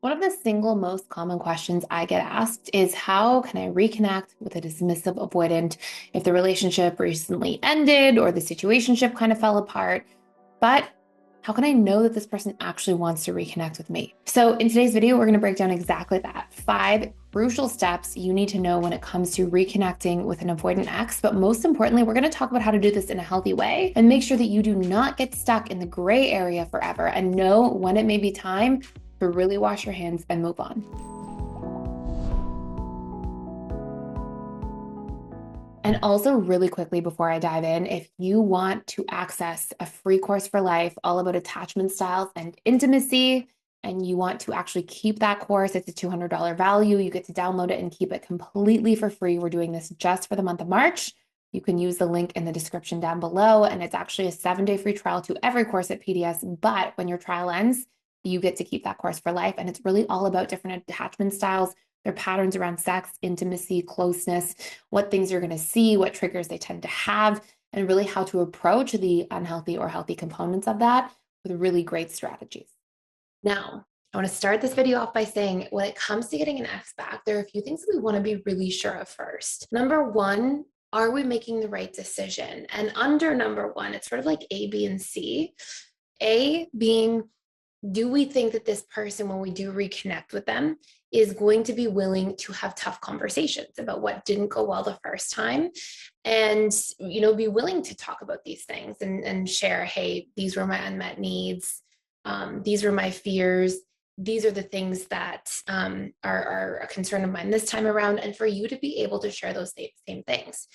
One of the single most common questions I get asked is how can I reconnect with a dismissive avoidant if the relationship recently ended or the situationship kind of fell apart? But how can I know that this person actually wants to reconnect with me? So in today's video, we're going to break down exactly that. 5 crucial steps you need to know when it comes to reconnecting with an avoidant ex. But most importantly, we're going to talk about how to do this in a healthy way and make sure that you do not get stuck in the gray area forever and know when it may be time to really wash your hands and move on. And also, really quickly before I dive in, if you want to access a free course for life all about attachment styles and intimacy, and you want to actually keep that course, it's a $200 value. You get to download it and keep it completely for free. We're doing this just for the month of March. You can use the link in the description down below, and it's actually a 7-day free trial to every course at PDS. But when your trial ends, you get to keep that course for life. And it's really all about different attachment styles, their patterns around sex, intimacy, closeness, what things you're going to see, what triggers they tend to have, and really how to approach the unhealthy or healthy components of that with really great strategies. Now, I want to start this video off by saying when it comes to getting an ex back, there are a few things that we want to be really sure of first. Number one, are we making the right decision? And under number one, it's sort of like A, B, and C. A being, do we think that this person, when we do reconnect with them, is going to be willing to have tough conversations about what didn't go well the first time and, be willing to talk about these things and share, hey, these were my unmet needs. These were my fears. These are the things that are a concern of mine this time around. And for you to be able to share those same things.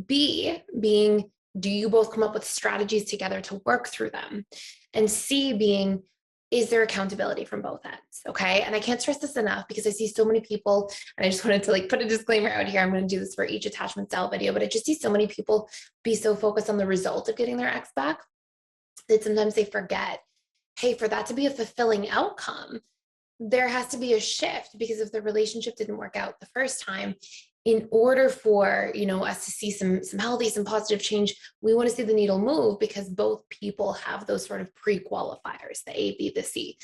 B being, do you both come up with strategies together to work through them? And C being, is there accountability from both ends? Okay. And I can't stress this enough because I see so many people, and I just wanted to put a disclaimer out here. I'm going to do this for each attachment style video, but I just see so many people be so focused on the result of getting their ex back that sometimes they forget, hey, for that to be a fulfilling outcome, there has to be a shift, because if the relationship didn't work out the first time, in order for us to see some healthy, some positive change, we want to see the needle move, because both people have those sort of pre-qualifiers, the A, B, the C.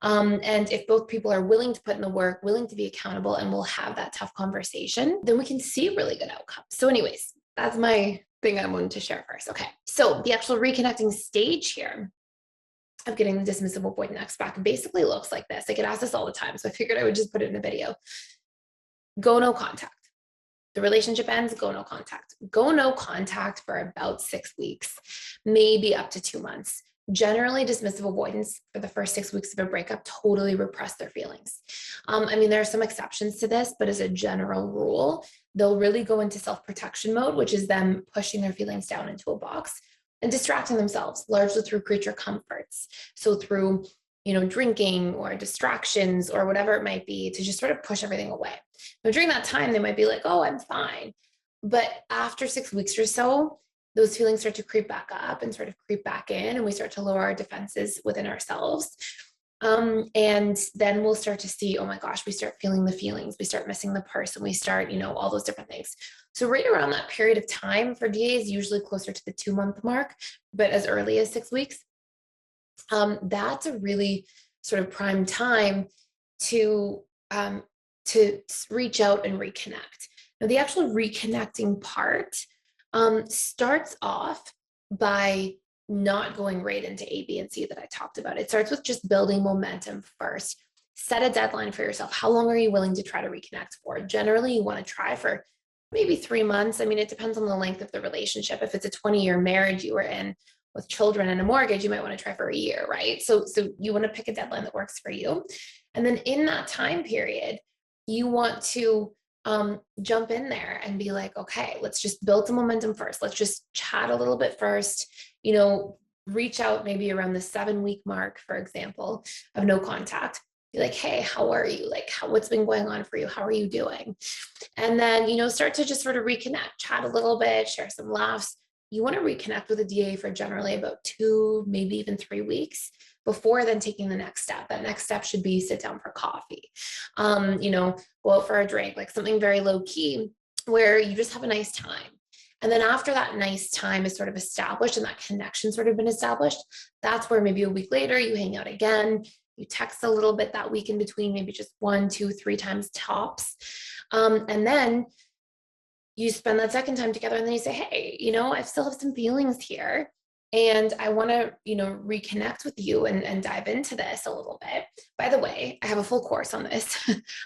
And if both people are willing to put in the work, willing to be accountable, and will have that tough conversation, then we can see really good outcomes. So anyways, that's my thing I wanted to share first. Okay, so the actual reconnecting stage here of getting the dismissive avoidant ex back basically looks like this. I get asked this all the time, so I figured I would just put it in a video. Go no contact. The relationship ends, go no contact. Go no contact for about 6 weeks, maybe up to 2 months. Generally, dismissive avoidance for the first 6 weeks of a breakup totally repress their feelings. There are some exceptions to this, but as a general rule, they'll really go into self-protection mode, which is them pushing their feelings down into a box and distracting themselves largely through creature comforts. So through drinking or distractions or whatever it might be, to just sort of push everything away. Now, during that time, they might be like, oh, I'm fine. But after 6 weeks or so, those feelings start to creep back up and sort of creep back in, and we start to lower our defenses within ourselves. And then we'll start to see, oh my gosh, we start feeling the feelings, we start missing the person, we start, all those different things. So right around that period of time for DA is usually closer to the 2-month mark, but as early as 6 weeks, that's a really sort of prime time to reach out and reconnect. Now, the actual reconnecting part starts off by not going right into A, B, and C that I talked about. It starts with just building momentum first. Set a deadline for yourself. How long are you willing to try to reconnect for? Generally, you want to try for maybe 3 months. It depends on the length of the relationship. If it's a 20-year marriage you were in with children and a mortgage, you might want to try for a year, right? So you want to pick a deadline that works for you. And then in that time period, you want to jump in there and be like, okay, let's just build some momentum first. Let's just chat a little bit first, reach out maybe around the 7-week mark, for example, of no contact. Be like, hey, how are you? What's been going on for you? How are you doing? And then, start to just sort of reconnect, chat a little bit, share some laughs. You want to reconnect with a DA for generally about 2, maybe even 3 weeks before then taking the next step. That next step should be sit down for coffee, go out for a drink, like something very low key where you just have a nice time. And then after that nice time is sort of established and that connection sort of been established, that's where maybe a week later you hang out again, You text a little bit that week in between, maybe just 1, 2, 3 times tops. And then you spend that second time together and then you say, hey, I still have some feelings here. And I want to, reconnect with you and dive into this a little bit. By the way, I have a full course on this.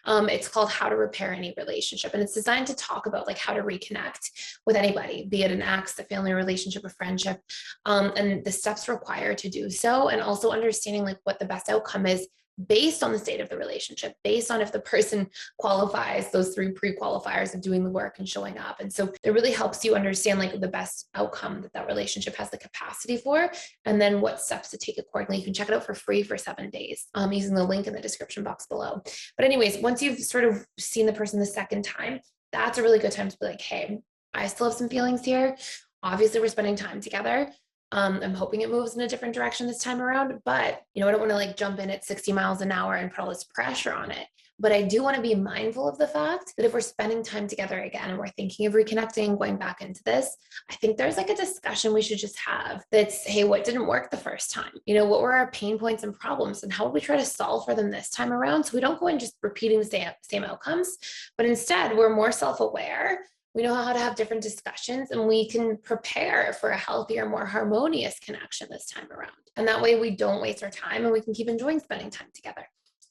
It's called How to Repair Any Relationship. And it's designed to talk about like how to reconnect with anybody, be it an ex, a family relationship, a friendship, and the steps required to do so. And also understanding like what the best outcome is based on the state of the relationship, based on if the person qualifies those 3 pre-qualifiers of doing the work and showing up. And so it really helps you understand like the best outcome that relationship has the capacity for, and then what steps to take accordingly. You can check it out for free for 7 days using the link in the description box below. But anyways, once you've sort of seen the person the second time, that's a really good time to be like, hey, I still have some feelings here. Obviously, we're spending time together. I'm hoping it moves in a different direction this time around, but I don't want to like jump in at 60 miles an hour and put all this pressure on it. But I do want to be mindful of the fact that if we're spending time together again and we're thinking of reconnecting, going back into this, I think there's like a discussion we should just have that's, hey, what didn't work the first time? What were our pain points and problems, and how would we try to solve for them this time around? So we don't go in just repeating the same outcomes, but instead we're more self-aware. We know how to have different discussions, and we can prepare for a healthier, more harmonious connection this time around. And that way we don't waste our time and we can keep enjoying spending time together.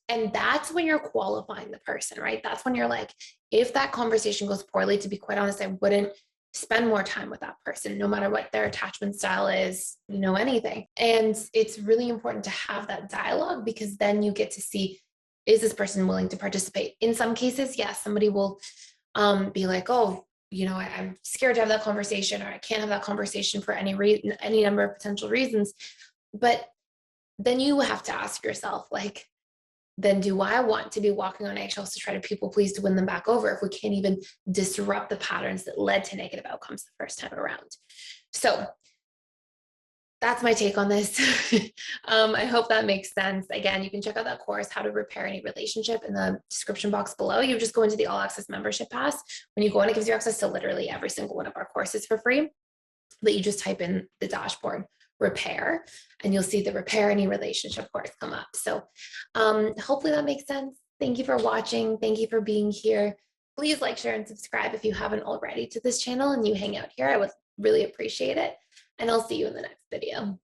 And that's when you're qualifying the person, right? That's when you're like, if that conversation goes poorly, to be quite honest, I wouldn't spend more time with that person, no matter what their attachment style is, anything. And it's really important to have that dialogue, because then you get to see, is this person willing to participate? In some cases, yes, somebody will be like, oh, I'm scared to have that conversation, or I can't have that conversation for any number of potential reasons. But then you have to ask yourself, like, then do I want to be walking on eggshells to try to people please to win them back over if we can't even disrupt the patterns that led to negative outcomes the first time around? So that's my take on this. I hope that makes sense. Again, you can check out that course, How to Repair Any Relationship, in the description box below. You just go into the All Access Membership Pass. When you go in, it gives you access to literally every single one of our courses for free. But you just type in the dashboard, repair, and you'll see the Repair Any Relationship course come up. So hopefully that makes sense. Thank you for watching. Thank you for being here. Please like, share, and subscribe if you haven't already to this channel and you hang out here. I would really appreciate it. And I'll see you in the next video.